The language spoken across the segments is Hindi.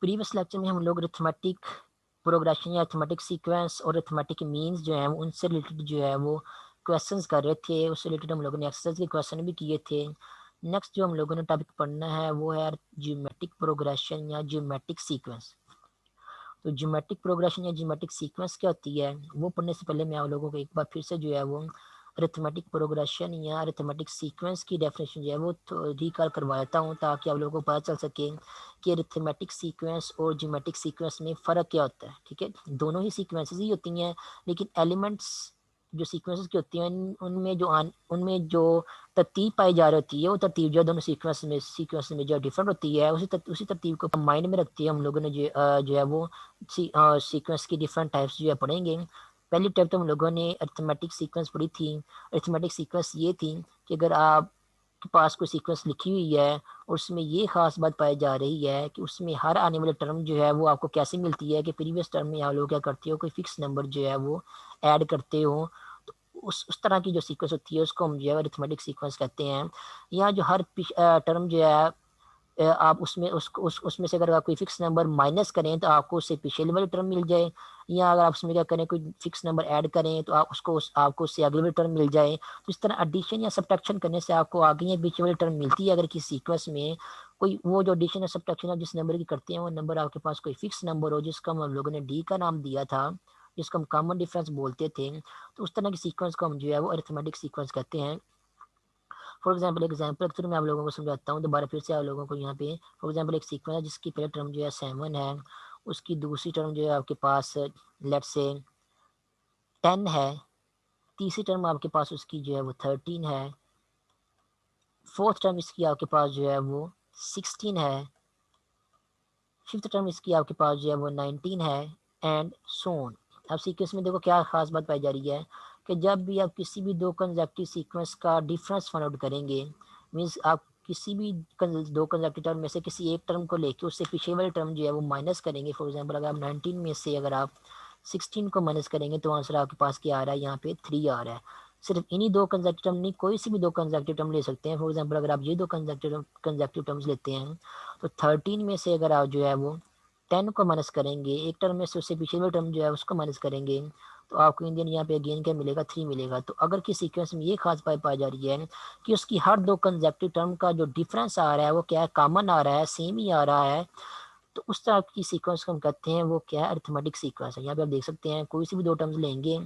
प्रीवियस लेक्चर में हम लोग अरिथमेटिक प्रोग्रेशन या अरिथमेटिक सीक्वेंस और अरिथमेटिक मीन्स जो है उनसे रिलेटेड जो है वो क्वेश्चंस कर रहे थे। उससे रिलेटेड हम लोगों ने एक्सरसाइज के क्वेश्चन भी किए थे। नेक्स्ट जो हम लोगों ने टॉपिक पढ़ना है वो है ज्योमेट्रिक प्रोग्रेशन या ज्योमेट्रिक सीक्वेंस। तो ज्योमेट्रिक प्रोग्रेशन या ज्योमेट्रिक सीक्वेंस क्या होती है वो पढ़ने से पहले मैं आप लोगों को एक बार फिर से जो है वो अरिथमेटिक प्रोग्रेशन या अरिथमेटिक सीक्वेंस की डेफिनेशन जो है वो रिकॉल करवा देता हूँ, ताकि आप लोगों को पता चल सके कि अरिथमेटिक सीक्वेंस और ज्योमेट्रिक सीक्वेंस में फ़र्क क्या होता है। ठीक है, दोनों ही सीक्वेंसेस ही होती हैं, लेकिन एलिमेंट्स जो सीक्वेंसेस की होती हैं उनमें जो तरतीब पाई जा रही होती है वो तरतीब जो है दोनों सीक्वेंस में जो डिफरेंट होती है, उसी तरतीब को माइंड में रखती है हम लोगों ने जो है वो सीक्वेंस की डिफरेंट टाइप्स जो है पढ़ेंगे। पहली टाइप तो हम लोगों ने अरिथमेटिक सीक्वेंस पढ़ी थी। अरिथमेटिक सीक्वेंस ये थी कि अगर आप के पास कोई सीक्वेंस लिखी हुई है और उसमें ये खास बात पाई जा रही है कि उसमें हर आने वाले टर्म जो है वो आपको कैसे मिलती है कि प्रीवियस टर्म में आप लोग क्या करते हो, कोई फिक्स नंबर जो है वो ऐड करते हो। तो उस तरह की जो सीक्वेंस होती है उसको हम जो है अरिथमेटिक सीक्वेंस कहते हैं। यहाँ जो हर टर्म जो है आप उसमें से अगर आप कोई फिक्स नंबर माइनस करें तो आपको उससे पिछले वाली टर्म मिल जाए, या अगर आप उसमें क्या करें कोई फिक्स नंबर ऐड करें तो आपको उससे अगली वाली टर्म मिल जाए। तो इस तरह एडिशन या सब्ट्रैक्शन करने से आपको आगे या पीछे वाली टर्म मिलती है। अगर किसी सीक्वेंस में कोई वो जो एडिशन या सब्ट्रैक्शन आप जिस नंबर की करते हैं वो नंबर आपके पास कोई फिक्स नंबर हो जिसका हम लोगों ने डी का नाम दिया था, जिसको हम कॉमन डिफरेंस बोलते थे, तो उस तरह की सीक्वेंस को हम जो है वो अरिथमेटिक सीक्वेंस कहते हैं। फॉर एग्जाम्पल के थ्रू मैं आप लोगों को समझाता हूँ दोबारा फिर से आप लोगों को यहाँ पे। फॉर एग्जाम्पल एक सीक्वेंस है जिसकी पहले टर्म जो है 7 है, उसकी दूसरी टर्म जो है आपके पास लेट से 10 है, तीसरी टर्म आपके पास उसकी जो है वो 13 है, फोर्थ टर्म इसकी आपके पास जो है वो 16 है, फिफ्थ टर्म इसकी आपके पास जो है वो 19 है, एंड सो ऑन। अब सीक्वेंस में देखो क्या खास बात पाई जा रही है कि जब भी आप किसी भी दो कंसेक्टिव सीक्वेंस का डिफरेंस फाइंड आउट करेंगे, मीन्स आप किसी भी दो कंसेक्टिव टर्म में से किसी एक टर्म को लेके उससे पीछे वाले टर्म जो है वो माइनस करेंगे। फॉर एग्जांपल अगर आप 19 में से अगर आप 16 को माइनस करेंगे तो आंसर आपके पास क्या आ रहा है, यहाँ पे 3 आ रहा है। सिर्फ इन्हीं दो कंसेक्टिव टर्म नहीं, कोई सी भी दो कंसेक्टिव टर्म ले सकते हैं। फॉर एग्जांपल अगर आप ये दो कंसेक्टिव टर्म्स लेते हैं तो 13 में से अगर आप जो है वो 10 को माइनस करेंगे, एक टर्म में से उससे पिछले वाले टर्म जो है उसको माइनस करेंगे, तो आपको इंडियन यहाँ पे अगेन क्या मिलेगा, 3 मिलेगा। तो अगर किसी सीक्वेंस में ये खास बात पाई जा रही है कि उसकी हर दो कंसेक्टिव टर्म का जो डिफरेंस आ रहा है वो क्या है, कॉमन आ रहा है, सेम ही आ रहा है, तो उस तरह की सीक्वेंस को हम कहते हैं वो क्या है, अरिथमेटिक सीक्वेंस है। यहाँ पे आप देख सकते हैं कोई सी भी दो टर्म्स लेंगे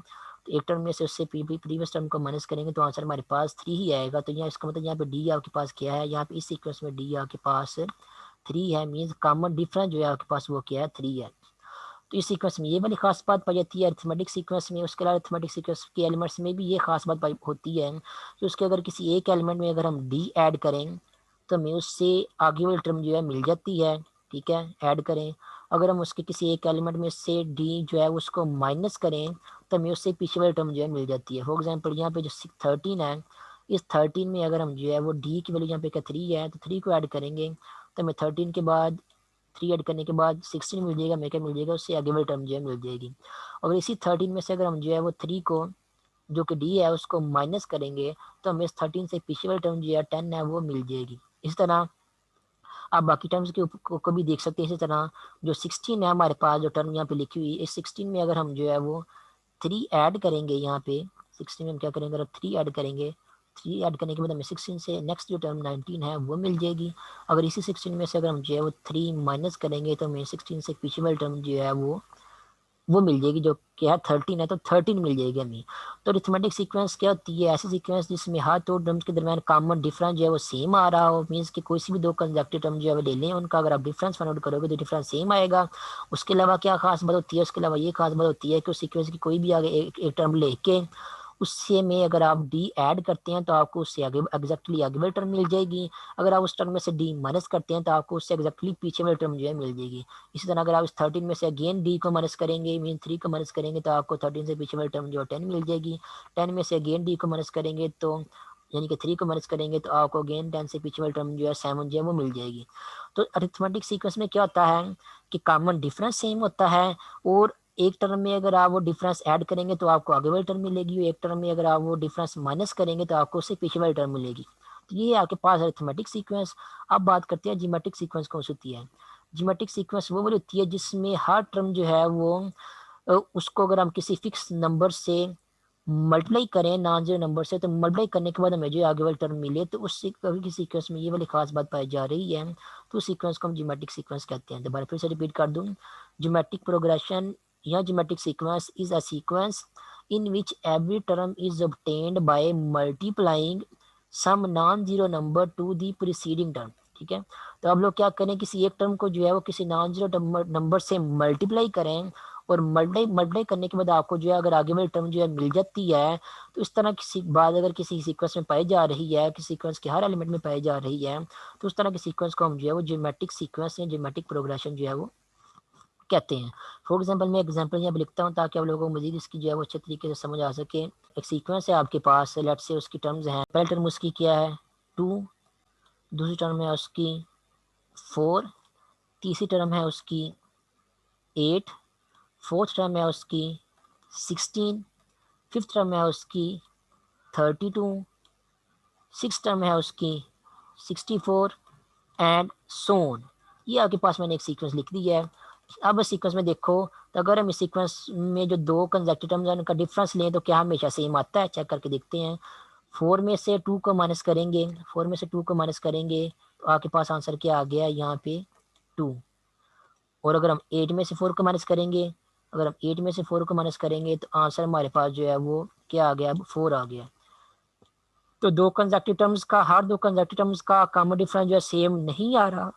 तो एक टर्म में से उससे प्रीवियस टर्म को माइनस करेंगे तो आंसर हमारे पास 3 ही आएगा। तो यहाँ इसका मतलब यहाँ पे डी आपके पास क्या है, यहाँ पे इस सीक्वेंस में डी आपके पास 3 है, मीन्स कॉमन डिफरेंस जो है आपके पास वो क्या है, 3 है। तो इस सीक्वेंस में ये वाली खास बात पाई जाती है अरिथमेटिक सीक्वेंस में। उसके अलावा अरिथमेटिक सीक्वेंस के एलिमेंट्स में भी ये खास बात पाई होती है कि उसके अगर किसी एक एलिमेंट में अगर हम डी ऐड करें तो हमें उससे आगे वाली टर्म जो है मिल जाती है। ठीक है, ऐड करें, अगर हम उसके किसी एक एलिमेंट में से डी जो है उसको माइनस करें तो हमें उससे पीछे वाली टर्म जो है मिल जाती है। फॉर एग्जाम्पल यहाँ पे जो 13 है, इस 13 में अगर हम जो है वो डी की वैल्यू यहाँ पे क्या 3 है तो 3 को ऐड करेंगे तो हमें 13 के बाद 3 ऐड करने के बाद 16 मिल जाएगा, हमें क्या मिल जाएगा, उससे आगे वाली टर्म जो है मिल जाएगी। और इसी 13 में से अगर हम जो है वो 3 को जो कि डी है उसको माइनस करेंगे तो हमें इस 13 से पीछे वाली टर्म जो है 10 है वो मिल जाएगी। इस तरह आप बाकी टर्म्स को भी देख सकते हैं। इसी तरह जो 16 है हमारे पास जो टर्म यहाँ पे लिखी हुई है, इस 16 में अगर हम जो है वो 3 ऐड करेंगे, यहाँ पे 16 में हम क्या करेंगे, अगर 3 ऐड करेंगे, 3 ऐड करने के बाद हमें 16 से नेक्स्ट जो टर्म 19 है वो मिल जाएगी। अगर इसी 16 में से अगर हम जो है वो 3 माइनस करेंगे तो हमें 16 से पीछे वाली टर्म जो है वो मिल जाएगी, जो क्या है 13 है तो 13 मिल जाएगी हमें। तो अरिथमेटिक सीक्वेंस क्या होती है, ऐसी सीक्वेंस जिसमें हर दो टर्म्स के दरमियान कॉमन डिफरेंस जो है वो सेम आ रहा हो, मीन्स कि कोई सी भी दो कंसेक्टिव टर्म जो है वो ले लें, उनका अगर आप डिफरेंस फाइंड आउट करोगे तो डिफरेंस सेम आएगा। उसके अलावा क्या खास बात होती है, उसके अलावा ये खास बात होती है कि उस सीक्वेंस की कोई भी आगे एक टर्म लेके उससे में अगर आप डी ऐड करते हैं तो आपको उससे आगे एग्जैक्टली आगे वाली टर्म मिल जाएगी। अगर आप उस टर्म में से डी माइनस करते हैं तो आपको उससे एग्जैक्टली पीछे वाली टर्म जो है मिल जाएगी। इसी तरह अगर आप इस 13 में से अगेन डी को माइनस करेंगे, मीन 3 को माइनस करेंगे तो आपको 13 से पीछे वाली टर्म जो है 10 मिल जाएगी। 10 में से अगेन डी को माइनस करेंगे तो यानी कि 3 को माइनस करेंगे तो आपको अगेन 10 से पीछे वाली टर्म जो है 7 जो है वो मिल जाएगी। तो अरिथमेटिक सीक्वेंस में क्या होता है कि कॉमन डिफरेंस सेम होता है, और एक टर्म में अगर आप वो डिफरेंस ऐड करेंगे तो आपको आगे वाली टर्म मिलेगी, एक टर्म में अगर आप वो डिफरेंस माइनस करेंगे तो आपको उससे पीछे वाली टर्म मिलेगी। तो ये आपके पास अरिथमेटिक सीक्वेंस। अब बात करते हैं जियोमेट्रिक सीक्वेंस कौन सी होती है। ज्योमेट्रिक सीक्वेंस वो वाली होती है जिसमें हर टर्म जो है वो उसको अगर हम किसी फिक्स नंबर से मल्टीप्लाई करें नॉन जीरो नंबर से, तो मल्टीप्लाई करने के बाद हमें जो आगे वाली टर्म मिले, तो उस कभी सीक्वेंस में ये वाली खास बात पाई जा रही है, तो उस सीक्वेंस को हम ज्योमेट्रिक सीक्वेंस कहते हैं। दोबारा फिर से रिपीट कर दूं, ज्योमेट्रिक प्रोग्रेशन या geometric sequence is a sequence in which every term is obtained by multiplying some non zero number to the preceding term. ठीक है, तो अब लोग क्या करें, किसी एक टर्म को जो है वो किसी नॉन जीरो नंबर से मल्टीप्लाई करें, और मल्टीप्लाई मल्टीप्लाई करने के बाद आपको जो है अगर आगे वाली टर्म जो है मिल जाती है, तो इस तरह की बात अगर किसी सीक्वेंस में पाई जा रही है, किसी सीक्वेंस के हर एलिमेंट में पाई जा रही है, तो उस तरह के सीक्वेंस को हम जो है वो ज्योमेट्रिक सीक्वेंस या ज्योमेट्रिक प्रोग्रेशन जो है वो कहते हैं। फॉर एग्जाम्पल मैं एग्जाम्पल यहाँ पे लिखता हूँ ताकि आप लोगों को मजीद इसकी जो है वो अच्छे तरीके से समझ आ सके। एक सीक्वेंस है आपके पास, लेट से उसकी टर्म्स हैं, पहली टर्म उसकी क्या है 2, दूसरी टर्म है उसकी 4, तीसरी टर्म है उसकी 8, फोर्थ टर्म है उसकी 16, फिफ्थ टर्म है उसकी 32, सिक्स टर्म है उसकी 64 एंड सोन। ये आपके पास मैंने एक सीक्वेंस लिख दी है। अब इस सीक्वेंस में देखो, तो अगर हम इस सीक्वेंस में जो दो कंसेक्टिव टर्म्स हैं उनका डिफरेंस लें तो क्या हमेशा सेम आता है, चेक करके देखते हैं। 4 में से 2 को माइनस करेंगे, 4 में से 2 को माइनस करेंगे तो आपके पास आंसर क्या आ गया यहाँ पे 2। और अगर हम 8 में से 4 को माइनस करेंगे, अगर हम 8 में से 4 को माइनस करेंगे तो आंसर हमारे पास जो है वो क्या आ गया, अब 4 आ गया। तो दो कंसेक्टिव टर्म्स का, हर दो कंसेक्टिव टर्म्स का कॉमन डिफरेंस जो है सेम नहीं आ रहा।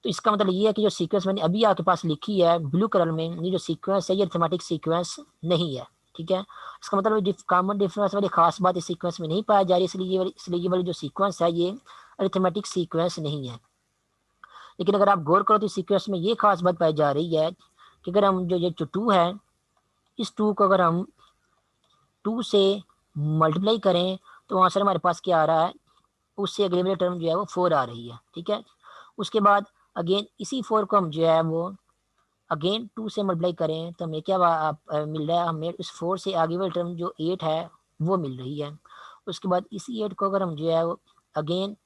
तो इसका मतलब ये है कि जो सीक्वेंस मैंने अभी आपके पास लिखी है ब्लू कलर में, ये जो सीक्वेंस है ये अरिथमेटिक सीक्वेंस नहीं है। ठीक है, इसका मतलब कॉमन डिफरेंस वाली खास बात इस सीक्वेंस में नहीं पाया जा रही, इसलिए ये वाली जो सीक्वेंस है ये अरिथमेटिक सीक्वेंस नहीं है। लेकिन अगर आप गौर करो तो सीक्वेंस में ये खास बात पाई जा रही है कि अगर हम जो ये जो 2 है, इस 2 को अगर हम 2 से मल्टीप्लाई करें तो आंसर हमारे पास क्या आ रहा है, उससे अगले वाली टर्म जो है वो 4 आ रही है। ठीक है, उसके बाद अगेन इसी 4 को हम जो है वो अगेन 2 से मल्टीप्लाई करें तो हमें क्या मिल रहा है, हमें उस 4 से आगे वाली टर्म जो 8 है वो मिल रही है। उसके बाद इसी 8 को अगर हम जो है वो अगेन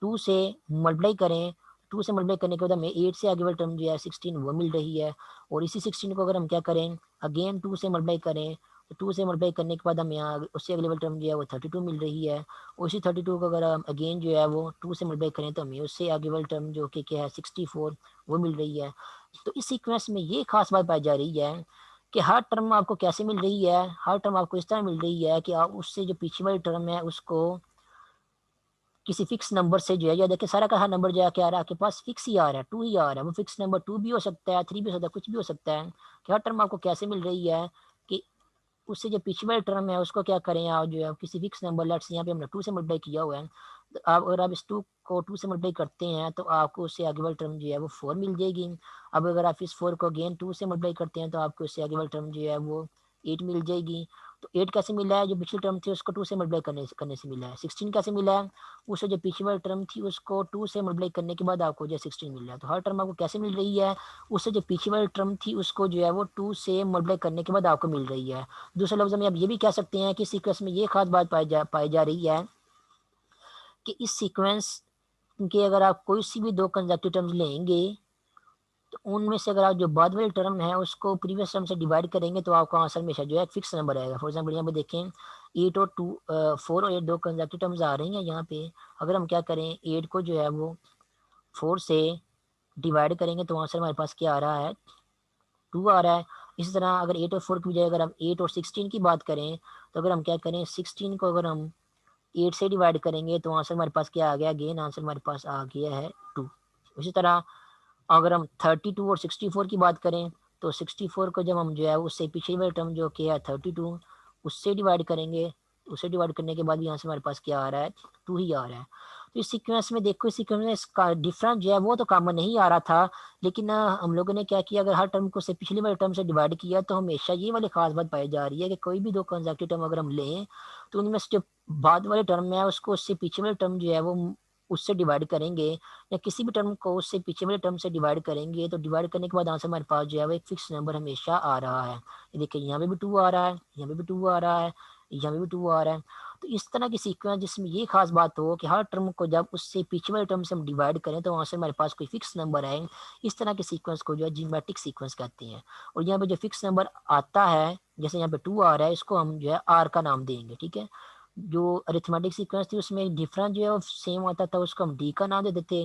2 से मल्टीप्लाई करें, 2 से मल्टीप्लाई करने के बाद हमें 8 से आगे वाली टर्म जो है 16 वो मिल रही है। और इसी 16 को अगर हम क्या करें, अगेन 2 से मल्टीप्लाई करें, तो 2 से मल्टीप्लाई करने के बाद हमें यहाँ उससे अगले वाली टर्म जो है वो 32 मिल रही है। उसी 32 को अगर हम अगेन जो है वो 2 से मल्टीप्लाई करें तो हमें उससे आगे वाली टर्म जो कि क्या है 64 वो मिल रही है। तो इस सीक्वेंस में ये खास बात पाई जा रही है कि हर टर्म आपको कैसे मिल रही है, हर टर्म आपको इस तरह मिल रही है कि आप उससे जो पीछे वाली टर्म है उसको किसी फिक्स नंबर से जो है, या देखिए सारा का हर नंबर जो है क्या आ रहा है आपके पास फिक्स ही आ रहा है, 2 ही आ रहा है। वो फिक्स नंबर 2 भी हो सकता है, 3 भी हो सकता है, कुछ भी हो सकता है। कि हर टर्म आपको कैसे मिल रही है कि उससे जो पिछले वाली टर्म है उसको क्या करें आप जो है किसी फिक्स नंबर, लेट्स यहाँ पे हमने 2 से मल्टीप्लाई किया हुआ है, तो आप अगर आप इस 2 को 2 से मल्टीप्लाई करते हैं तो आपको उससे आगे वाली टर्म जो है वो 4 मिल जाएगी। अब अगर आप इस 4 को अगेन 2 से मल्टीप्लाई करते हैं तो आपको उससे आगे वाली टर्म जो है वो 8 मिल जाएगी। तो 8 कैसे मिला है, जो पिछली टर्म थी उसको 2 से मल्टीप्लाई करने से मिला है। 16 कैसे मिला है, उससे जो पिछली वाली टर्म थी उसको 2 से मल्टीप्लाई करने के बाद आपको जो है 16 मिल रहा है। तो हर टर्म आपको कैसे मिल रही है, उससे जो पिछली वाली टर्म थी उसको जो है वो 2 से मल्टीप्लाई करने के बाद आपको मिल रही है। दूसरे लफ्ज़ में आप ये भी कह सकते हैं कि सीक्वेंस में ये खास बात पाई जा रही है कि इस सीक्वेंस के अगर आप कोई सी भी दो कंसेक्टिव टर्म्स लेंगे तो उनमें से अगर आप जो बाद वाली टर्म है उसको प्रीवियस टर्म से डिवाइड करेंगे तो आपका आंसर हमेशा जो है फिक्स नंबर आएगा। फॉर एग्जाम्पल यहाँ पे देखें 8 और 2 4 और 8 दो कंसेक्टिव टर्म्स आ रही हैं यहाँ पे। अगर हम क्या करें 8 को जो है वो 4 से डिवाइड करेंगे तो आंसर हमारे पास क्या आ रहा है 2 आ रहा है। इसी तरह अगर 8 और 4 की बजाय अगर हम 8 और 16 की बात करें तो अगर हम क्या करें 16 को अगर हम 8 से डिवाइड करेंगे तो आंसर हमारे पास क्या आ गया, अगेन आंसर हमारे पास आ गया है 2। उसी तरह अगर हम 32 और 64 की बात करें तो 64 को जब हम जो है उससे पिछली वाली टर्म जो कि है 32 उससे डिवाइड करेंगे, उससे डिवाइड करने के बाद भी यहाँ से हमारे पास क्या आ रहा है 2 ही आ रहा है। तो इस सीक्वेंस में देखो, इस सीक्वेंस में इसका डिफरेंस जो है वो तो कॉमन नहीं आ रहा था, लेकिन हम लोगों ने क्या किया, अगर हर टर्म को से पिछली वाली टर्म से डिवाइड किया तो हमेशा ये वाली खास बात पाई जा रही है कि कोई भी दो कंसेक्टिव टर्म अगर हम लें तो उनमें से जो बाद वाले टर्म है उसको उससे पीछे वाले टर्म जो है वो उससे डिवाइड करेंगे, या किसी भी टर्म को उससे पीछे वाले टर्म से डिवाइड करेंगे तो डिवाइड करने के बाद आंसर हमारे पास जो है वो एक फिक्स नंबर हमेशा आ रहा है। ये देखिए यहाँ पे भी 2 आ रहा है, यहाँ पे भी 2 आ रहा है, यहाँ पे भी 2 आ रहा है। तो इस तरह की सीक्वेंस जिसमें ये खास बात हो कि हर टर्म को जब उससे पीछे वाले टर्म से हम डिवाइड करें तो वहाँ से हमारे पास कोई फिक्स नंबर आए, इस तरह के सीक्वेंस को जो है जियोमेट्रिक सीक्वेंस कहते हैं। और यहाँ पे जो फिक्स नंबर आता है, जैसे यहाँ पे 2 आ रहा है, इसको हम जो है आर का नाम देंगे, ठीक है। जो अरिथमेटिक सीक्वेंस थी उसमें डिफरेंस जो है सेम आता था, उसको हम डी का नाम दे देते।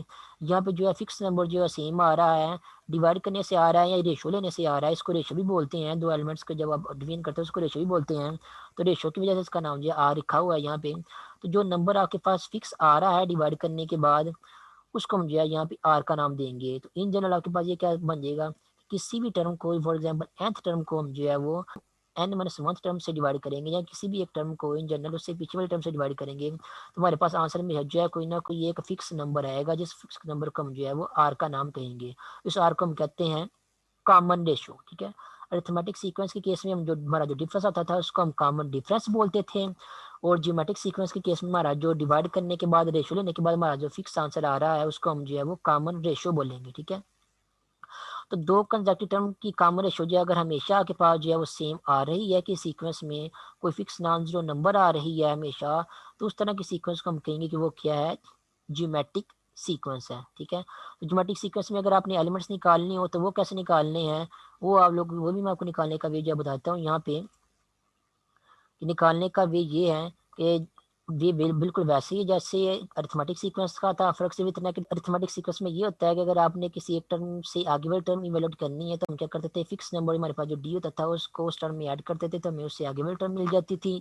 यहाँ पे जो है फिक्स नंबर जो है सेम आ रहा है, डिवाइड करने से आ रहा है या रेशो लेने से आ रहा है, इसको रेशो भी बोलते हैं। दो एलिमेंट्स को जब आप डिवीजन करते हैं उसको रेशो भी बोलते हैं। तो रेशो की वजह से इसका नाम जो है आर लिखा हुआ है यहाँ पे। तो जो नंबर आपके पास फिक्स आ रहा है डिवाइड करने के बाद, उसको हम जो है यहाँ पे आर का नाम देंगे। तो इन जनरल आपके पास ये क्या बन जाएगा, किसी भी टर्म को, फॉर एग्जाम्पल nth टर्म को हम जो है वो n माइनस 1 टर्म से डिवाइड करेंगे, या किसी भी एक टर्म को इन जनरल उससे पीछे वाले टर्म से डिवाइड करेंगे, तो हमारे पास आंसर में जो है कोई ना कोई एक फिक्स नंबर आएगा, जिस फिक्स नंबर को हम जो है वो आर का नाम कहेंगे। इस आर को हम कहते हैं कॉमन रेशो, ठीक है। अरिथमेटिक सीक्वेंस के केस में हम जो हमारा जो डिफरेंस आता था उसको हम कॉमन डिफरेंस बोलते थे, और जियोमेट्रिक सीक्वेंस के केस में हमारा जो डिवाइड करने के बाद, रेशो लेने के बाद हमारा जो फिक्स आंसर आ रहा है उसको हम जो है वो कॉमन रेशो बोलेंगे, ठीक है। तो दो कंसेक्यूटिव टर्म की कॉमन रेशो जो है अगर हमेशा आपके पास जो है वो सेम आ रही है कि सीक्वेंस में कोई फिक्स नॉन जीरो नंबर आ रही है हमेशा, तो उस तरह की सीक्वेंस को हम कहेंगे कि वो क्या है, जियोमेट्रिक सीक्वेंस है, ठीक है। तो जियोमेट्रिक सीक्वेंस में अगर आपने एलिमेंट्स निकालनी हो तो वो कैसे निकालने हैं, वो आप लोग, वो भी मैं आपको निकालने का वे जो बताता हूँ यहाँ पे। कि निकालने का वे ये है कि ये बिल्कुल वैसे ही जैसे अरिथमेटिक सीक्वेंस का था, फर्क सिर्फ इतना कि अरिथमेटिक सीक्वेंस में ये होता है कि अगर आपने किसी एक टर्म से आगे वाले टर्म इवेलुएट करनी है तो हम क्या करते थे, फिक्स नंबर हमारे पास जो डी होता था उसको उस टर्म में ऐड करते थे, तो हमें उससे आगे वाली टर्म मिल जाती थी।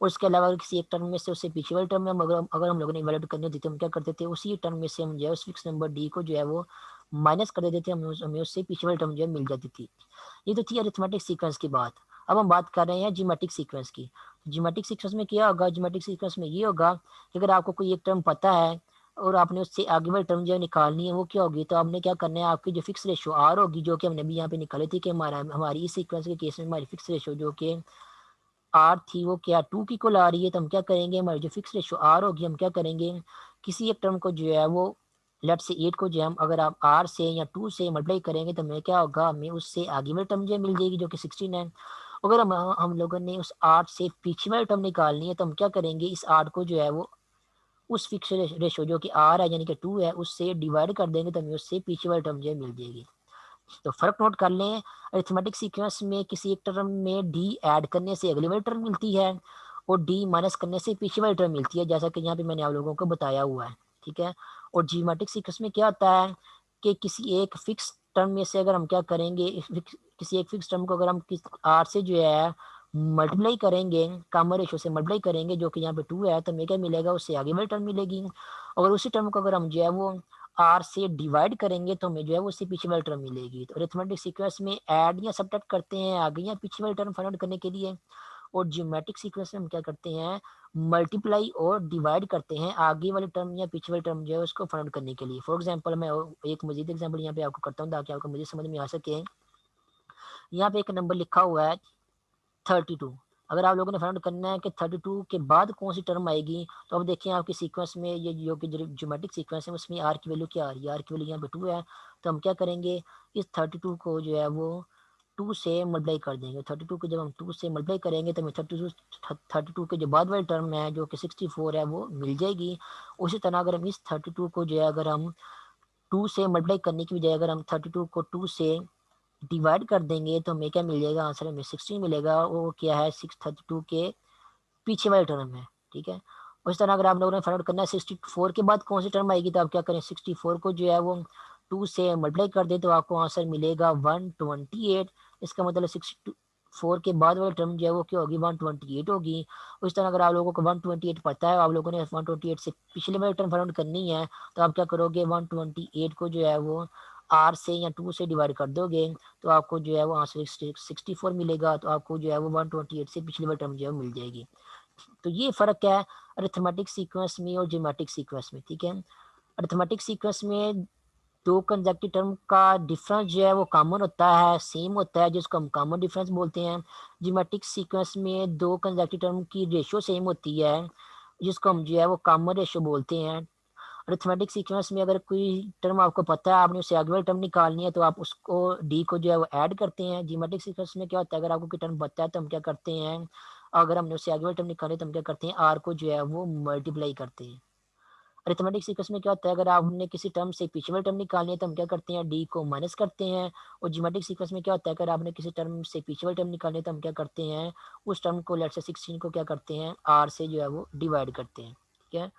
और उसके अलावा अगर किसी एक टर्म में से उससे पीछे वाले टर्म में अगर हम लोगों ने इवेलुएट करनी होती तो हम क्या करते थे, उसी टर्म में से हम जो है उस फिक्स नंबर डी को जो है वो माइनस कर देते थे, हमें उससे पीछे वाली टर्म जो है मिल जाती थी। ये तो थी अरिथमेटिक सीक्वेंस की बात। अब हम बात कर रहे हैं जियोमेट्रिक सीक्वेंस की। जियोमेट्रिक सीक्वेंस में क्या होगा, जियोमेट्रिक सीक्वेंस में ये होगा कि अगर आपको कोई एक टर्म पता है और आपने उससे आगे वाली टर्म जो है निकालनी है, वो क्या होगी, तो आपने क्या करना है, आपकी जो फिक्स रेशो आर होगी, जो कि हमने भी यहाँ पे निकाली थी कि हमारी इस सीक्वेंस के केस में हमारी फिक्स रेशो जो कि आर थी वो क्या 2 की इक्वल आ रही है, तो हम क्या करेंगे, हमारी जो फिक्स रेशो आर होगी, हम क्या करेंगे, किसी एक टर्म को जो है वो लेट से 8 को जो हम अगर आप आर से या 2 से मल्टीप्लाई करेंगे तो हमें क्या होगा, हमें उससे आगे वाली टर्म जो है मिल जाएगी जो कि 16 है। अगर हम लोगों ने उस 8 से पीछे वाली टर्म निकालनी है तो हम क्या करेंगे, इस 8 को जो है वो उस फिक्स रेशो जो कि आर है यानी कि 2 है उससे डिवाइड कर देंगे, तो हमें उससे पीछे वाली टर्म जो है मिल जाएगी। तो फर्क नोट कर लें, अरिथमेटिक सीक्वेंस में किसी एक टर्म में डी ऐड करने से अगली वाली टर्म मिलती है, और डी माइनस करने से पीछे वाली टर्म मिलती है, जैसा कि यहाँ पे मैंने आप लोगों को बताया हुआ है, ठीक है। और जियोमेट्रिक सीक्वेंस में क्या होता है कि किसी एक फिक्स टर्म में से अगर हम क्या करेंगे, किसी एक फिक्स टर्म को अगर हम किस आर से जो है मल्टीप्लाई करेंगे, कॉमन रेशो से मल्टीप्लाई करेंगे जो कि यहाँ पे 2 है, तो हमें क्या मिलेगा, उससे आगे वाली टर्म मिलेगी। और उसी टर्म को अगर हम जो है वो आर से डिवाइड करेंगे तो हमें जो है वो उससे पीछे वाली टर्म मिलेगी। तो अरिथमेटिक सीक्वेंस में ऐड या सब्ट्रैक्ट करते हैं आगे या पीछे वाली टर्म फाइंड आउट करने के लिए, और जियोमेट्रिक सीक्वेंस में हम क्या करते हैं, मल्टीप्लाई और डिवाइड करते हैं आगे वाली टर्म या पीछे वाली टर्म जो है उसको फाइंड आउट करने के लिए। फॉर एग्जाम्पल मैं एक मजीद एग्जाम्पल यहाँ पे आपको करता हूँ ताकि आपको मुझे समझ में आ सके। यहाँ पे एक नंबर लिखा हुआ है 32। अगर आप लोगों ने फाइंड आउट करना है कि 32 के बाद कौन सी टर्म आएगी, तो अब देखिए आपकी सीक्वेंस में ये जो कि ज्योमेट्रिक सीक्वेंस है उसमें आर की वैल्यू क्या आ रही है, आर की वैल्यू यहाँ पे 2 है। तो हम क्या करेंगे, इस 32 को जो है वो 2 से मल्टीप्लाई कर देंगे। 32 को जब हम 2 से मल्टीप्लाई करेंगे तो हमें 32 के जो बाद वाली टर्म है जो कि 64 है वो मिल जाएगी। उसी तरह अगर हम इस 32 को जो है अगर हम 2 से मल्टीप्लाई करने की बजाय अगर हम 32 को 2 से डिवाइड कर देंगे तो हमें क्या मिल जाएगा, आंसर हमें 16 मिलेगा। वो क्या है, 632 के पीछे वाली टर्म है, ठीक है। उस तरह अगर आप लोगों ने फाइंड आउट करना है 64 के बाद कौन सी टर्म आएगी, तो आप क्या करें, 64 को जो है वो 2 से मल्टीप्लाई कर दे तो आपको आंसर मिलेगा 128। इसका मतलब 64 के बाद वाली टर्म जो है वो क्या होगी, 128 होगी। उस तरह अगर आप लोगों को 128 पता है, आप लोगों ने 128 से पिछले वाली टर्म फाइंड आउट करनी है, तो आप क्या करोगे, 128 को जो है वो आर से या 2 से डिवाइड कर दोगे तो आपको जो है वो आंसर 64 मिलेगा। तो आपको जो है वो 128 से पिछली वाली टर्म जो है मिल जाएगी। तो ये फ़र्क है अरिथमेटिक सीक्वेंस में और जियोमेट्रिक सीक्वेंस में, ठीक है। अरिथमेटिक सीक्वेंस में दो कंसेक्यूटिव टर्म का डिफरेंस जो है वो कॉमन होता है, सेम होता है, जिसको हम कॉमन डिफरेंस बोलते हैं। जियोमेट्रिक सीक्वेंस में दो कंसेक्यूटिव टर्म की रेशियो सेम होती है, जिसको हम जो है वो कॉमन रेशियो बोलते हैं। अरिथमेटिक सीक्वेंस में अगर कोई टर्म आपको पता है, आपने उससे आगे वाली टर्म निकालनी है, तो आप उसको डी को जो है वो ऐड करते हैं। जियोमेट्रिक सीक्वेंस में क्या होता है, अगर आपको कोई टर्म पता है तो हम क्या करते हैं, अगर हमने उससे आगे वाले टर्म निकाले तो हम क्या करते हैं, आर को जो है वो मल्टीप्लाई करते हैं। अरिथमेटिक सीक्वेंस में क्या होता है, अगर आपने किसी टर्म से पीछे वाले टर्म निकालनी है तो हम क्या करते हैं, डी को माइनस करते हैं। और जियोमेट्रिक सीक्वेंस में क्या होता है, अगर आपने किसी टर्म से पीछे वाले टर्म निकालनी है तो हम क्या करते हैं, उस टर्म को लेट से 16 को क्या करते हैं, आर से जो है वो डिवाइड करते हैं। ठीक है,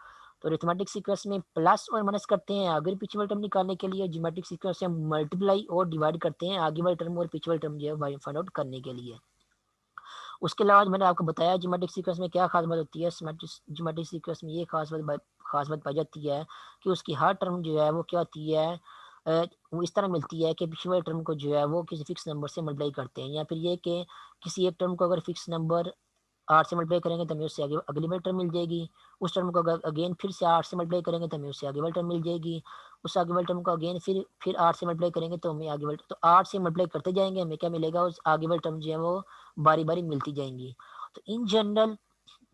तो अरिथमेटिक सीक्वेंस में प्लस और माइनस करते हैं आगे पीछे वाले टर्म निकालने के लिए, जियोमेट्रिक सीक्वेंस से हम मल्टीप्लाई और डिवाइड करते हैं आगे वाले टर्म और पीछे वाले टर्म जो है फाइंड आउट करने के लिए। उसके अलावा मैंने आपको बताया जियोमेट्रिक सीक्वेंस में क्या खास बात होती है। जियोमेट्रिक सीक्वेंस में ये खास बात पाई जाती है कि उसकी हर टर्म जो है वो क्या होती है, वो इस तरह मिलती है कि पिछले वाले टर्म को जो है वो किसी फिक्स नंबर से मल्टीप्लाई करते हैं, या फिर ये कि किसी एक टर्म को अगर फिक्स नंबर 8 से मल्टीप्लाई करेंगे तो हमें उससे आगे अगली वाली टर्म मिल जाएगी। उस टर्म को अगर अगेन फिर से 8 से मल्टीप्लाई करेंगे तो हमें उससे आगे वाली टर्म मिल जाएगी। उस आगे वाली टर्म को अगेन फिर 8 से मल्टीप्लाई करेंगे तो हमें आगे वाली, तो 8 से मल्टीप्लाई करते जाएंगे, हमें क्या मिलेगा, उस आगे वाली टर्म जो है वो बारी बारी मिलती जाएंगी। तो इन जनरल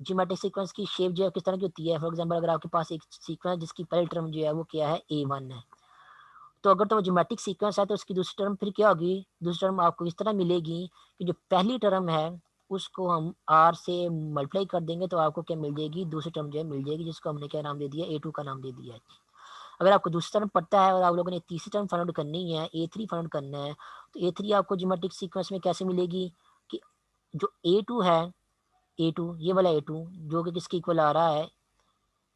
जियोमेट्रिक सीक्वेंस की शेप जो है किस तरह की होती है। फॉर एग्जांपल अगर आपके पास एक सीक्वेंस जिसकी पहली टर्म जो है वो क्या है, A1 है, तो अगर तो वो जियोमेट्रिक सीक्वेंस है तो उसकी दूसरी टर्म फिर क्या होगी, दूसरी टर्म आपको इस तरह मिलेगी कि जो पहली टर्म है उसको हम आर से मल्टीप्लाई कर देंगे तो आपको क्या मिल जाएगी, दूसरी टर्म जो है मिल जाएगी, जिसको हमने क्या नाम दे दिया, A2 का नाम दे दिया है। अगर आपको दूसरी टर्म पता है और आप लोगों ने तीसरी टर्म फाइंड आउट करनी है, A3 फाइंड आउट करना है, तो A3 आपको जियोमेट्रिक सीक्वेंस में कैसे मिलेगी कि जो A2 है, A2 ये वाला A2 जो कि किसके इक्वल आ रहा है,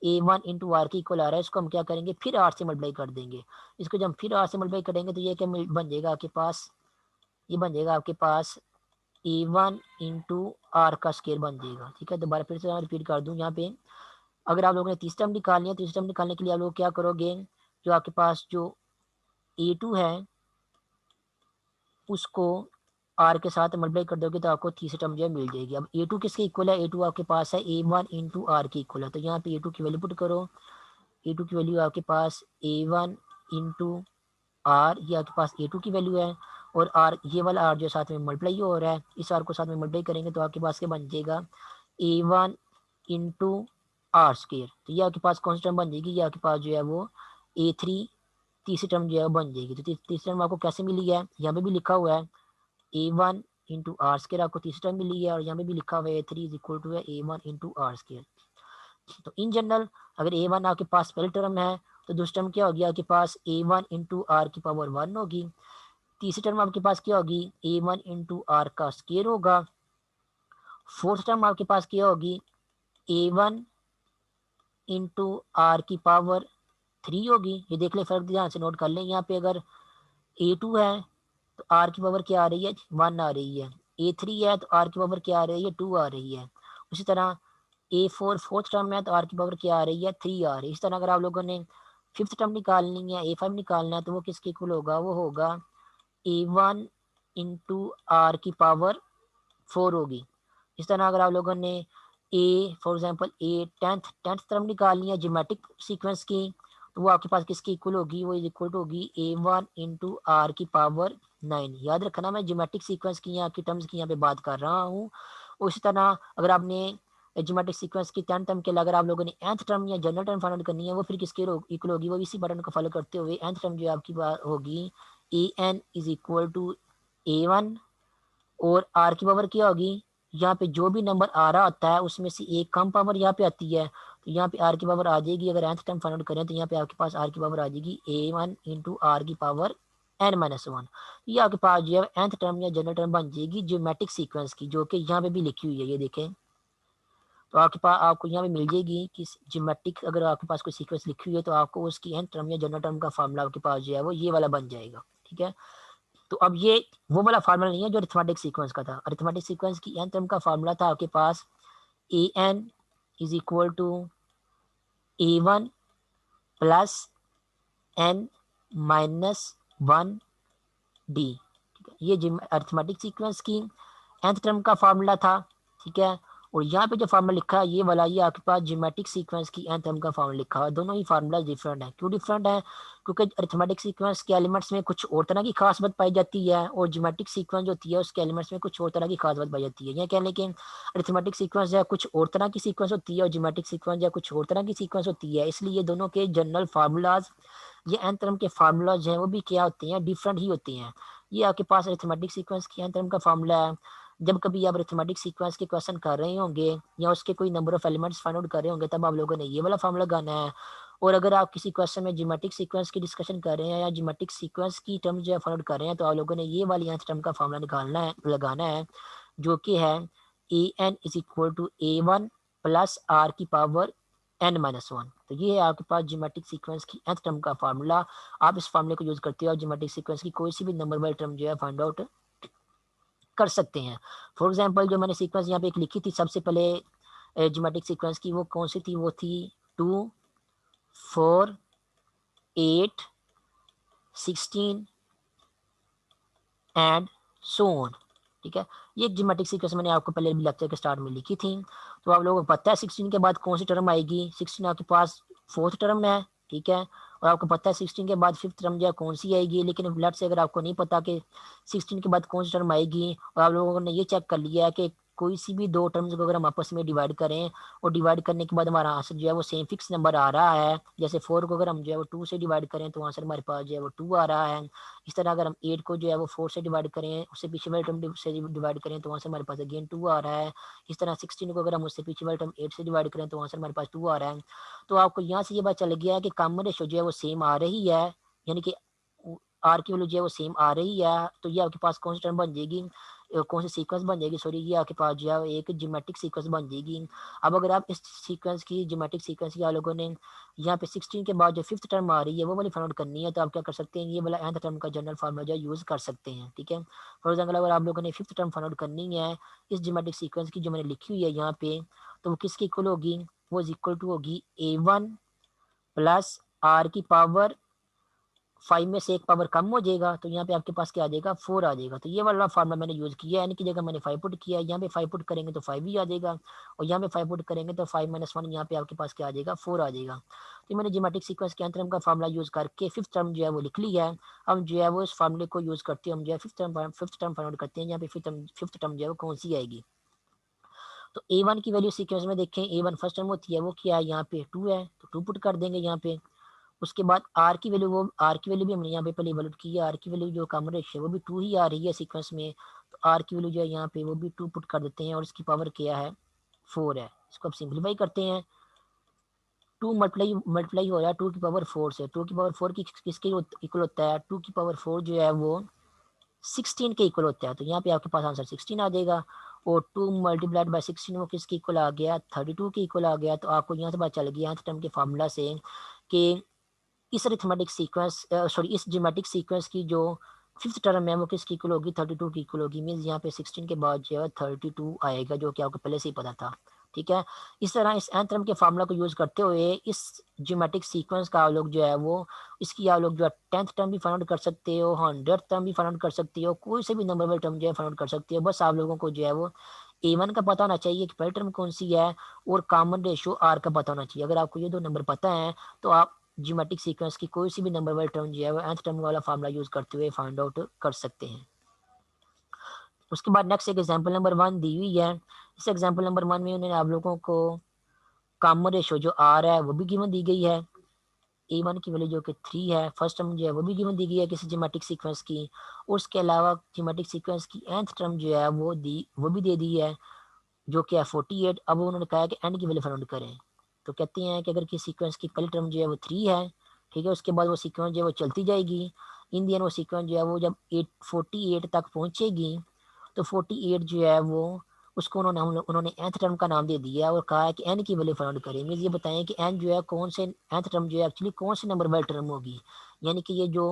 A1 इंटू आर के इक्वल आ रहा है, इसको हम क्या करेंगे, फिर आर से मल्टीप्लाई कर देंगे। इसको जब हम फिर आर से मल्टीप्लाई करेंगे तो ये क्या बन जाएगा आपके पास, ये बन जाएगा आपके पास A1 इंटू आर का स्केयर बन जाएगा। ठीक है, दोबारा फिर से रिपीट कर दूं यहाँ पे, अगर आप लोगों ने तीसरी टर्म निकालनी है, तीसरी टर्म निकालने के लिए आप लोग क्या करोगे, जो आपके पास जो A2 है उसको आर के साथ मल्टीप्लाई कर दोगे तो आपको तीसरी टर्म जो है मिल जाएगी। अब A2 किसके इक्वल है, A2 आपके पास है A1 इंटू आर के इक्वल है, तो यहाँ पे A2 की वैल्यू पुट करो। A2 की वैल्यू आपके पास A1 इंटू आर, ये आपके पास A2 की वैल्यू है, और आर ये वाला आर जो साथ में मल्टीप्लाई हो रहा है, इस आर को साथ में मल्टीप्लाई करेंगे तो आपके पास क्या बन जाएगा, A1 इंटू आर स्केयर, तो ये आपके पास कौन सी टर्म बन जाएगी, ये आपके पास जो है वो A3 तीसरी टर्म जो है बन जाएगी। तो तीसरी टर्म आपको कैसे मिली है, यहाँ पे भी लिखा हुआ है A1 इंटू आर स्केयर आपको तीसरी टर्म मिली है, और यहाँ पे भी लिखा हुआ है A3 इज इक्वल टू है A1 इंटू आर स्केयर। तो इन जनरल अगर A1 आपके पास पहली टर्म है तो दूसरी टर्म क्या होगी, आपके पास A1 इंटू आर की पावर 1 होगी। तीसरी टर्म आपके पास क्या होगी, A1 इंटू आर का स्केयर होगा। फोर्थ टर्म आपके पास क्या होगी, A1 इंटू आर की पावर 3 होगी। ये देख ले, फर्क ध्यान से नोट कर लें, यहाँ पे अगर A2 है तो आर की पावर क्या आ रही है, 1 आ रही है। A3 है तो आर की पावर क्या आ रही है, 2 आ रही है। उसी तरह A4 फोर्थ टर्म है तो आर की पावर क्या आ रही है, 3 आ रही है। इस तरह अगर आप लोगों ने फिफ्थ टर्म निकालनी है, A5 निकालना है, तो वो किसके इक्वल होगा, वो होगा A1 इंटू आर की पावर 4 होगी। इस तरह अगर आप लोगों ने फॉर एग्जांपल टेंथ टर्म निकालनी है जियोमेट्रिक सीक्वेंस की, तो वो आपके पास किसकी इक्वल होगी, वो इक्वल टू होगी A1 इंटू आर की पावर 9। याद रखना मैं जियोमेट्रिक सीक्वेंस की यहाँ की टर्म्स की यहाँ पे बात कर रहा हूँ। उसी तरह अगर आपने जियोमेट्रिक सीक्वेंस की 10 टर्म के लिए अगर आप लोगों ने nth टर्म या जनरल टर्म फाइंड आउट करनी है, वो फिर किसके इक्वल होगी, वो इसी पैटर्न को फॉलो करते हुए nth टर्म जो आपकी बात होगी an is equal to A1, और आर की पावर क्या होगी, यहाँ पे जो भी नंबर आ रहा होता है उसमें से एक कम पावर यहाँ पे आती है, तो यहाँ पे आर की पावर आ जाएगी। अगर nth टर्म फाइंड आउट करें तो यहाँ पे आपके पास आर की पावर आ जाएगी A1 इंटू आर की पावर n-1। ये आपके पास जो है nth टर्म या जनरल टर्म बन जाएगी ज्योमेट्रिक सीक्वेंस की, जो कि यहाँ पे भी लिखी हुई है, ये देखें। तो आपके पास आपको यहाँ पे मिल जाएगी कि ज्योमेट्रिक अगर आपके पास कोई सीक्वेंस लिखी हुई है तो आपको उसकी nth टर्म या जनरल टर्म का फार्मूला आपके पास जो है वो ये वाला बन जाएगा। ठीक है, तो अब ये वो वाला फार्मूला नहीं है जो अरिथमेटिक सीक्वेंस का था। अरिथमेटिक सीक्वेंस की n टर्म का फार्मूला था आपके पास an is equal to A1 plus n minus 1d। ठीक है, ये अरिथमेटिक सीक्वेंस की nth टर्म का फार्मूला था। ठीक है, और यहाँ पे जो फार्मूला लिखा है ये वाला, ये आपके पास ज्योमेट्रिक सीक्वेंस की nth टर्म का फार्मूला लिखा है। दोनों ही फार्मूला डिफरेंट है। क्यों डिफरेंट है, क्योंकि अरिथमेटिक सीक्वेंस के एलिमेंट्स में कुछ और तरह की खास बात पाई जाती है, और ज्योमेट्रिक सीक्वेंस जो होती है उसके एलिमेंट्स में कुछ और तरह की खास बात पाई जाती है। यह कहने के अरिथमेटिक सीक्वेंस है कुछ और तरह की सीक्वेंस होती है, और ज्योमेट्रिक सीक्वेंस या कुछ और तरह की सीक्वेंस होती है, इसलिए दोनों के जनरल फार्मूलाज, ये nth टर्म के फार्मूलाज हैं वो भी क्या होते हैं, डिफरेंट ही होते हैं। ये आपके पास अरिथमेटिक सीक्वेंस की nth टर्म का फार्मूला है जब कभी आप अरिथमेटिक सीक्वेंस के क्वेश्चन कर रहे होंगे या उसके कोई number of elements find out कर रहे होंगे, तब आप लोगों ने ये वाला फॉर्मूला लगाना है। और अगर आप किसी क्वेश्चन में ज्योमेट्रिक सीक्वेंस की डिस्कशन कर रहे हैं या ज्योमेट्रिक सीक्वेंस की टर्म जो है फाइंड आउट कर रहे हैं, तो आप लोगों ने ये वाली nth टर्म का फॉर्मूला निकालना है, लगाना है, जो कि है a n is equal to a one plus r की पावर n माइनस वन। तो ये है आपके पास ज्योमेट्रिक सीक्वेंस की nth टर्म का फार्मूला। आप इस फार्मूले को यूज करते हो ज्योमेट्रिक सीक्वेंस की कोई सी भी नंबर वाली टर्म जो है फाइंड आउट कर सकते हैं। फॉर एग्जाम्पल जो मैंने सीक्वेंस यहाँ पे एक लिखी थी सबसे पहले ज्योमेट्रिक सीक्वेंस की, वो कौन सी थी, वो थी 2, 4, 8, 16 एंड सो ऑन। ठीक है, ये एक ज्योमेट्रिक सीक्वेंस मैंने आपको पहले भी लेक्चर के स्टार्ट में लिखी थी। तो आप लोगों को पता है 16 के बाद कौन सी टर्म आएगी, 16 आपके पास फोर्थ टर्म है। ठीक है, और आपको पता है 16 के बाद फिफ्थ टर्म जो है कौन सी आएगी। लेकिन लेट से अगर आपको नहीं पता कि 16 के बाद कौन सी टर्म आएगी, और आप लोगों ने ये चेक कर लिया है कि कोई सी भी दो टर्म्स को अगर हम आपस में डिवाइड करें और डिवाइड करने के बाद हमारा आंसर जो है वो सेम फिक्स नंबर आ रहा है, जैसे 4 को अगर हम जो है वो 2 से डिवाइड करें तो आंसर हमारे पास जो है वो 2 आ रहा है। इस तरह अगर हम 8 को जो है वो 4 से डिवाइड करें, उससे पीछे वाले टर्म से डिवाइड करें तो आंसर हमारे पास अगेन 2 आ रहा है। इस तरह 16 को अगर हम उससे पीछे वाले टर्म 8 से डिवाइड करें तो आंसर हमारे पास 2 आ रहा है। तो आपको यहाँ से ये बात चल गया है कि कॉमन रेशो जो है वो सेम आ रही है, यानी कि आर की वैल्यू जो है वो सेम आ रही है। तो ये आपके पास कौन सी टर्म बन जाएगी, कौन सी सीक्वेंस बन जाएगी, सॉरी, ये आपके पास जो है एक ज्योमेट्रिक सीक्वेंस बन जाएगी। अब अगर आप इस सीक्वेंस की ज्योमेट्रिक सीक्वेंस की आप लोगों ने यहाँ पे 16 के बाद जो फिफ्थ टर्म आ रही है वो वाली फाइंड आउट करनी है, तो आप क्या कर सकते हैं, ये वाला nth टर्म का जनरल फार्मूला जो यूज कर सकते हैं। ठीक है, फॉर एग्जाम्पल अगर आप लोगों ने फिफ्थ टर्म फाइंड आउट करनी है इस ज्योमेट्रिक सीक्वेंस की जो मैंने लिखी हुई है यहाँ पे, तो वो किसकी इक्वल होगी, वो इज इक्वल टू होगी ए वन प्लस आर की पावर 5 में से एक पावर कम हो जाएगा, तो यहाँ पे आपके पास क्या आ जाएगा, 4 आ जाएगा। तो ये वाला फार्मूला मैंने यूज किया है, यानी कि जगह मैंने 5 पुट किया, यहाँ पे 5 पुट करेंगे तो 5 ही आ जाएगा, और यहाँ पे 5 पुट करेंगे तो 5 माइनस वन यहाँ पे आपके पास क्या आ जाएगा, 4 आ जाएगा। तो मैंने ज्योमेट्रिक सीक्वेंस के अंतरम का फार्मूला यूज करके फिफ्थ टर्म जो है वो लिख लिया है। हम जो है वो इस फार्मूले को यूज करते हैं, हम जो है फिफ्थ टर्म फाइंड आउट करते हैं, यहाँ पे फिफ्थ टर्म जो है वो कौन सी आएगी। तो ए वन की वैल्यू सीक्वेंस में देखें, ए वन फर्स्ट टर्म होती है, वो क्या है, यहाँ पे 2 है, तो 2 पुट कर देंगे यहाँ पे। उसके बाद आर की वैल्यू, वो आर की वैल्यू भी हमने यहाँ पे पहले इवैल्यूएट की है, आर की वैल्यू जो कॉमन रेशियो है वो भी 2 ही आ रही है सीक्वेंस में, तो आर की वैल्यू जो है यहाँ पे वो भी 2 पुट कर देते हैं, और इसकी पावर क्या है, 4 है। इसको अब सिंप्लीफाई करते हैं, 2 मल्टीप्लाई हो रहा है 2 की पावर 4 से, 2 की पावर 4 की किसके इक्वल होता है, 2 की पावर 4 जो है वो 16 के इक्वल होता है। तो यहाँ पे आपके पास आंसर 16 आ जाएगा, और 2 मल्टीप्लाइड बाई 16 वो किसके इक्वल आ गया, 32 के इक्वल आ गया। तो आपको यहाँ से पता चल गया टर्म के फार्मूला से कि इस अरिथमेटिक सीक्वेंस, सॉरी, इस ज्योमेट्रिक सीक्वेंस की जो फिफ्थ टर्म है वो किसकी इक्वल होगी, 32 की इक्वल होगी। मीन्स यहाँ पे 16 के बाद जो है 32 आएगा, जो कि आपको पहले से ही पता था। ठीक है, इस तरह इस nth टर्म के फार्मूला को यूज करते हुए इस ज्योमेट्रिक सीक्वेंस का आप लोग जो है वो इसकी आप लोग जो है 10th टर्म भी फाइंड आउट कर सकते हो, 100th टर्म भी फाइंड आउट कर सकते हो, कोई से भी नंबर वाले टर्म जो है फाइंड आउट कर सकते हो। बस आप लोगों को जो है वो ए वन का पता होना चाहिए कि पहली टर्म कौन सी है, और कॉमन रेशियो आर का पता होना चाहिए। अगर आपको ये दो नंबर पता है तो आप ज्योमेट्रिक सीक्वेंस की कोई सी भी नंबर वाली टर्म जो है वो nth टर्म वाला फार्मूला यूज करते हुए फाइंड आउट कर सकते हैं। उसके बाद नेक्स्ट एक एग्जांपल नंबर 1 दी हुई है। इस एग्जांपल नंबर 1 में उन्होंने आप लोगों को कॉमन रेशियो जो आर है वो भी गिवन दी गई है, ए वन की वैल्यू जो कि 3 है, फर्स्ट टर्म जो है वो भी गिवन दी गई है किसी ज्योमेट्रिक सीक्वेंस की, और उसके अलावा ज्योमेट्रिक सीक्वेंस की nth टर्म जो है वो भी दे दी है, जो कि है 48। अब उन्होंने कहा है कि एंड की वैल्यू फाइंड आउट करें। तो कहते हैं कि अगर किसी सीक्वेंस की पहली टर्म जो है वो 3 है, ठीक है, उसके बाद वो सीक्वेंस जो है वो चलती जाएगी, इन दी एंड वो सीक्वेंस जो है वो जब 48 तक पहुंचेगी, तो 48 जो है वो उसको उन्होंने nth टर्म का नाम दे दिया और कहा है कि n की वैल्यू फाइंड करें। मीन्स ये बताएं कि n जो है कौन से nth टर्म जो है एक्चुअली कौन से नंबर वाली टर्म होगी, यानी कि ये जो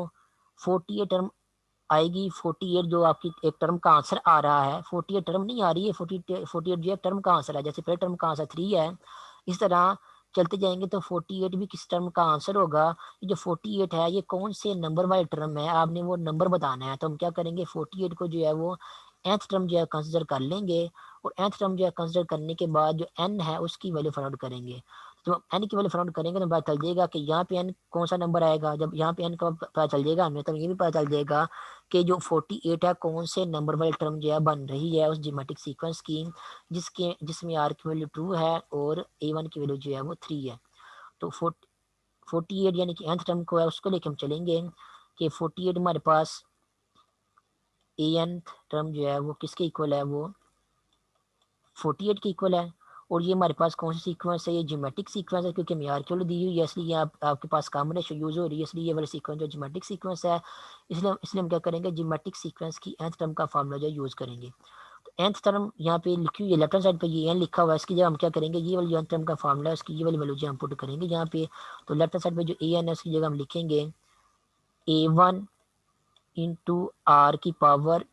48 टर्म आएगी, 48 जो आपकी एक टर्म का आंसर आ रहा है, 48 टर्म नहीं आ रही है, 48 जो है टर्म का आंसर है। जैसे पहले टर्म का आंसर 3 है, इस तरह चलते जाएंगे तो 48 भी किस टर्म का आंसर होगा। ये जो 48 है ये कौन से नंबर वाले टर्म है, आपने वो नंबर बताना है। तो हम क्या करेंगे, 48 को जो है वो nth टर्म जो है कंसिडर कर लेंगे, और nth टर्म जो है कंसिडर करने के बाद जो n है उसकी वैल्यू फाइंड आउट करेंगे। जब हम n की वैल्यू फाइंड आउट करेंगे तो पता चल जाएगा कि यहाँ पे n कौन सा नंबर आएगा। जब यहाँ पे n का पता चल जाएगा हमें, तब ये भी पता चल जाएगा कि जो 48 है कौन से नंबर वाली टर्म जो है बन रही है उस ज्योमेट्रिक सीक्वेंस की, जिसमें आर की वैल्यू 2 है और ए वन की वैल्यू जो है वो 3 है। तो 48 यानी कि nth टर्म को है उसको लेके हम चलेंगे कि 48 हमारे पास एन टर्म जो है वो किसके इक्वल है, वो 48 के इक्वल है। और ये हमारे पास कौन सा सीक्वेंस है, ये ज्योमेट्रिक सीक्वेंस है, क्योंकि हमें आर दी हुई है, इसलिए आपके पास कॉम्बिनेशन यूज हो रही है, इसलिए ये वाला सीक्वेंस जो ज्योमेट्रिक सीक्वेंस है। इसलिए हम क्या करेंगे, ज्योमेट्रिक सीक्वेंस की nth टर्म का फार्मूला जो यूज करेंगे। तो nth टर्म यहाँ पे लिखी हुई है, लेफ्ट हैंड साइड पे ये n लिखा हुआ है, इसकी जगह हम क्या करेंगे, ये वाली जो nth टर्म का फार्मूला है उसकी ये वाली वैल्यू जो हम पुट करेंगे यहाँ पे। तो लेफ्ट हैंड साइड पे जो an है उसकी जगह हम लिखेंगे a1 इंटू आर की पावर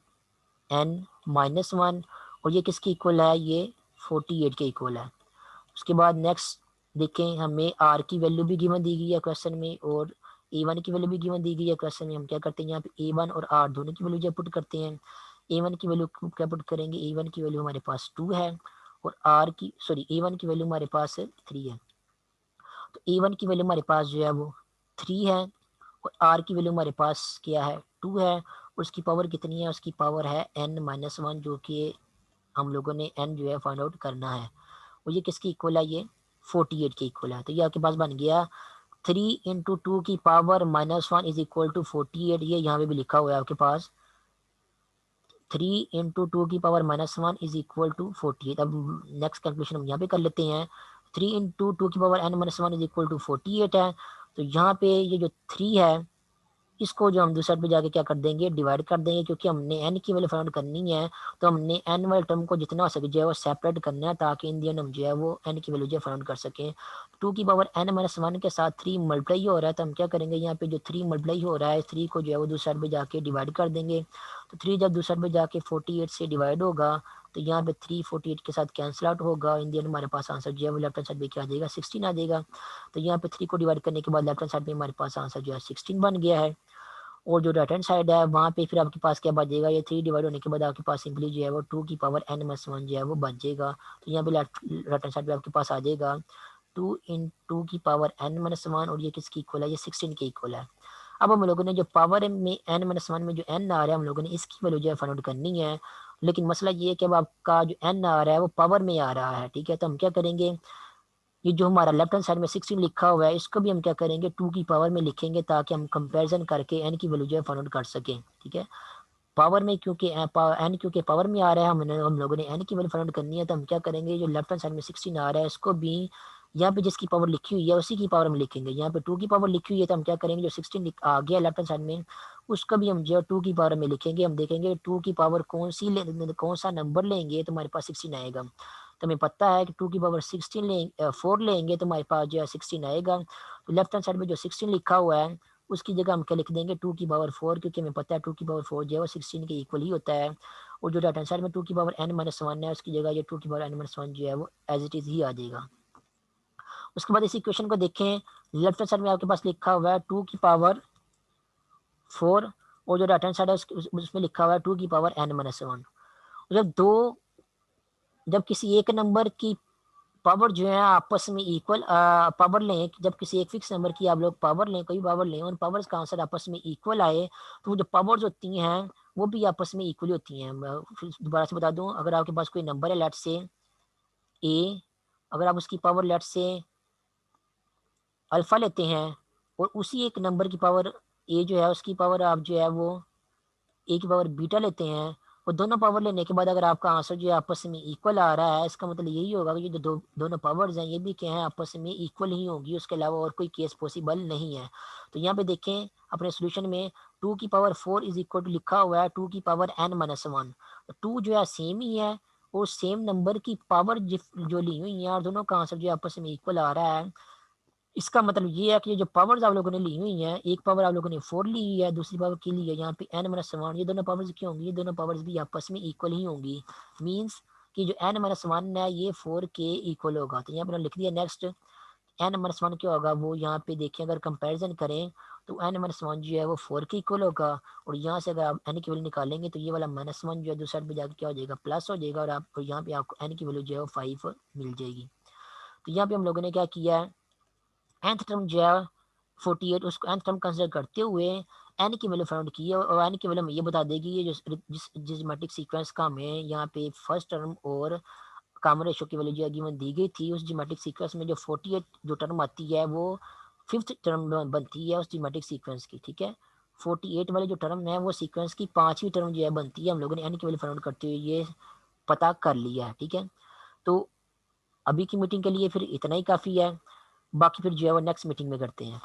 n-1, और ये किसकी इक्वल है, ये 48 के इक्वल है। उसके बाद नेक्स्ट देखें, हमें आर की वैल्यू भी गिवन दी गई है क्वेश्चन में, और ए1 की वैल्यू भी गिवन दी गई है क्वेश्चन में। हम क्या करते हैं, यहाँ पे ए1 और आर दोनों की वैल्यू जो पुट करते हैं। ए1 की वैल्यू क्या पुट करेंगे, ए1 की वैल्यू हमारे पास 2 है, और ए1 की वैल्यू हमारे पास 3 है। तो ए1 की वैल्यू हमारे पास जो है वो 3 है, और आर की वैल्यू हमारे पास क्या है, 2 है, और उसकी पावर कितनी है, उसकी पावर है n-1, जो कि हम लोगों ने n जो है फाइंड आउट करना है। और ये किसकी इक्वल है, ये 48 के इक्वल है। तो ये आपके पास बन गया 3 इंटू 2 की पावर -1 इज इक्वल टू 48। ये यहाँ पे भी लिखा हुआ है आपके पास, 3 इंटू 2 की पावर -1 इज इक्वल टू 48। अब नेक्स्ट कैलकुलेशन हम यहाँ पे कर लेते हैं। 3 इंटू 2 की power n-1 is equal to 48 है। तो यहाँ पे ये जो 3 है, इसको जो हम दूसरे साइड पे जाके क्या कर देंगे, डिवाइड कर देंगे, क्योंकि हमने n की वैल्यू फाइंड करनी है। तो हमने n वाले टर्म को जितना हो सके जो है वो सेपरेट करना है, ताकि इन दिन हम जो है वो n की वैल्यू जो है फाइंड कर सकें। 2 की पावर n-1 के साथ 3 मल्टीप्लाई हो रहा है, तो हम क्या करेंगे, यहाँ पे जो 3 मल्टीप्लाई हो रहा है, 3 को जो है वो दूसरे साइड पे जाके डिवाइड कर देंगे। तो 3 जब दूसरे साइड पे जाके 48 से डिवाइड होगा, तो यहाँ पे 3 48 के साथ कैंसिल आउट होगा। इन दिन हमारे पास आंसर जो है वो लेफ्ट हैंड साइड पे क्या आ जाएगा, 16 आ जाएगा। तो यहाँ पे 3 को डिवाइड करने के बाद लेफ्ट हैंड साइड पे हमारे पास आंसर जो है 16 बन गया है। और जो राइट हैंड साइड है वहाँ पे फिर आपके पास क्या बचेगा, ये 3 डिवाइड होने के बाद आपके पास सिंपली जो है वो 2 की पावर n-1 जो है वो बच जाएगा। तो यहाँ पे राइट हैंड साइड पे आपके पास आ जाएगा 2 इन 2 की पावर n-1, और ये किसकी इक्वल है, ये 16 के इक्वल है। अब हम लोगों ने जो पावर में n-1 में जो n आ रहा है, हम लोगों ने इसकी वैल्यू जो है फाइंड आउट करनी है। लेकिन मसला ये है कि अब आपका जो n आ रहा है वो पावर में आ रहा है, ठीक है। तो हम क्या करेंगे, ये जो हमारा लेफ्ट हैंड साइड में 16 लिखा हुआ है, इसको भी हम क्या करेंगे, 2 की पावर में लिखेंगे, ताकि हम कंपैरिजन करके n की वैल्यू जो है फाइंड आउट कर सकें, ठीक है। पावर में क्योंकि n क्योंकि पावर में आ रहा है, हम लोगों ने n की वैल्यू फाइंड आउट करनी है। तो हम क्या करेंगे, जो लेफ्ट हैंड साइड में 16 आ रहा है, इसको भी यहाँ पे जिसकी पावर लिखी हुई है उसी की पावर में लिखेंगे। यहाँ पे 2 की पावर लिखी हुई है, तो हम क्या करेंगे, जो 16 आ गया लेफ्ट हैंड साइड में, उसको भी हम जो 2 की पावर में लिखेंगे। हम देखेंगे 2 की पावर कौन सा नंबर लेंगे तो हमारे पास 16 आएगा। तो हमें पता है कि 2 की पावर 16 4 लेंगे तो हमारे पास जो है 16 आएगा। तो लेफ्ट हैंड साइड में जो 16 लिखा हुआ है, उसकी जगह हम क्या लिख देंगे, 2 की पावर 4, क्योंकि हमें पता है 2 की पावर 4 जो है वो 16 के इक्वल ही होता है। और जो राइट हैंड साइड में 2 की पावर n-1 है, उसकी जगह ये 2 की पावर n-1 जो है वो एज इट इज ही आ जाएगा। उसके बाद इस इक्वेशन को देखें, लेफ्ट हैंड साइड में आपके पास लिखा हुआ है 2 की पावर 4, और जो राइट हैंड साइड है उसमें लिखा हुआ है 2 की पावर n-1। जब किसी एक नंबर की पावर जो है आपस में इक्वल पावर लें, जब किसी एक फिक्स नंबर की आप लोग पावर लें, कोई पावर लें, उन पावर्स का आंसर आपस में इक्वल आए, तो वो जो पावर्स होती हैं वो भी आपस में इक्वल होती हैं। मैं फिर दोबारा से बता दूं, अगर आपके पास कोई नंबर है लेट से ए, अगर आप उसकी पावर लेट से अल्फा लेते हैं, और उसी एक नंबर की पावर ए जो है उसकी पावर आप जो है वो ए की पावर बीटा लेते हैं, और दोनों पावर लेने के बाद अगर आपका आंसर जो है आपस में इक्वल आ रहा है, इसका मतलब यही होगा कि ये जो दोनों पावर्स हैं ये भी क्या है, आपस में इक्वल ही होगी, उसके अलावा और कोई केस पॉसिबल नहीं है। तो यहाँ पे देखें अपने सोल्यूशन में 2 की पावर 4 इज इक्वल टू लिखा हुआ है 2 की पावर n-1। तो 2 जो है सेम ही है, और सेम नंबर की पावर जो ली हुई है, और दोनों का आंसर जो है आपस में इक्वल आ रहा है। इसका मतलब ये है कि ये जो पावर्स आप लोगों ने ली हुई हैं, एक पावर आप लोगों ने 4 ली हुई है, दूसरी पावर की ली है यहाँ पे n-1, ये दोनों पावर्स क्या होंगी, ये दोनों पावर्स भी आपस में इक्वल ही होंगी। मींस कि जो n-1 है ये 4 के इक्वल होगा। तो यहाँ पर लिख दिया नेक्स्ट, n-1 क्या होगा, वो यहाँ पे देखिए अगर कंपैरिजन करें तो n-1 जो है वो 4 के इक्वल होगा। और यहाँ से अगर आप n की वैल्यू निकालेंगे तो ये वाला -1 जो है दूसरे साइड पे जाके क्या हो जाएगा, प्लस हो जाएगा, और आप यहाँ पे आपको n की वैल्यू जो है वो 5 मिल जाएगी। तो यहाँ पे हम लोगों ने क्या किया है, nth टर्म जो है 48, उसको nth टर्म कंसिडर करते हुए n की वैल्यू फाइंड की है, और n की वैल्यू हमें ये बता देगी ये जो जिस जियोमेट्रिक सीक्वेंस का हमें यहाँ पे फर्स्ट टर्म और कॉमन रेशो की वैल्यू जो है गिवन दी गई थी, उस जियोमेट्रिक सीक्वेंस में जो 48 जो टर्म आती है वो फिफ्थ टर्म बनती है उस जियोमेट्रिक सीक्वेंस की, ठीक है। 48 वाली जो टर्म है वो सीक्वेंस की पांचवी टर्म जो है बनती है। हम लोगों ने एन की वैल्यू फाइंड आउट करते हुए ये पता कर लिया है, ठीक है। तो अभी की मीटिंग के लिए फिर इतना ही काफ़ी है, बाकी फिर जो है वो नेक्स्ट मीटिंग में करते हैं।